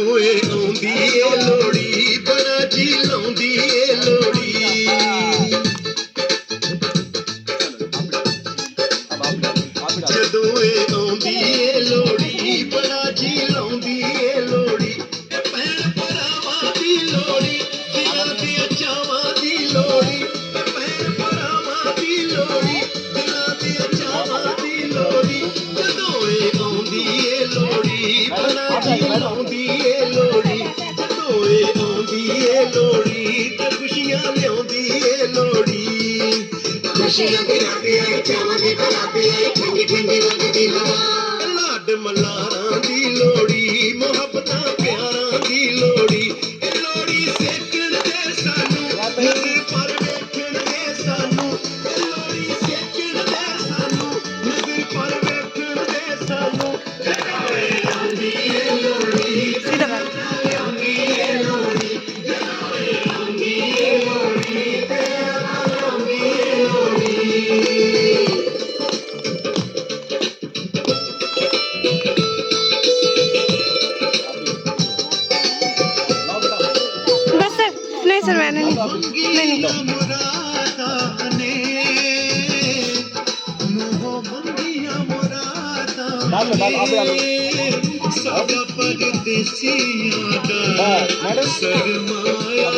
ਜਦੋਂ ਇਹ ਆਉਂਦੀ ਏ ਲੋੜੀ ਬੜਾ ਜੀ ਲਾਉਂਦੀ ਏ ਲੋੜੀ ਜਦੋਂ ਇਹ ਆਉਂਦੀ ਏ ਲੋੜੀ ਬੜਾ ਜੀ ਲਾਉਂਦੀ ਏ ਲੋੜੀ ਭੈਣ ਭਰਾਵਾਂ ਦੀ ਲੋੜੀ ਦਿਲਾਂ ਦੀਆਂ ਚਾਵਾਂ ਦੀ ਲੋੜੀ ਭੈਣ ਭਰਾਵਾਂ ਦੀ ਲੋੜੀ ਦਿਲਾਂ ਦੀਆਂ ਚਾਵਾਂ ਦੀ ਲੋੜੀ ਜਦੋਂ ਇਹ ਆਉਂਦੀ ਏ ਲੋੜੀ ਬੜਾ ਜੀ ਲਾਉਂਦੀ ਏ ਲੋੜੀ ਜਦੋਂ ਇਹ ਆਉਂਦੀ ਏ ਲੋੜੀ ਤੇ ਖੁਸ਼ੀਆਂ ਲਿਆਉਂਦੀ ਏ ਲੋੜੀ खुशियों की रातें आई चावां दी बरातें आई ठंडी ठंडी लगदी हवा लाड मल्हारां दी लोड़ी मुहब्बतां प्यारां दी लोड़ी ए लोड़ी सेकण दे सानू नज़र पर वेखण दे सानू ए लोड़ी सेकण दे सानू नज़र पर वेखण दे सानू जदों ए आंदी ए लोड़ी आंदी ए लोड़ी जदों ए आंदी ए लोड़ी ते आंदी ए लोड़ी बस सर नहीं सर मैंने नहीं सादा परदेसियां दा सरमाया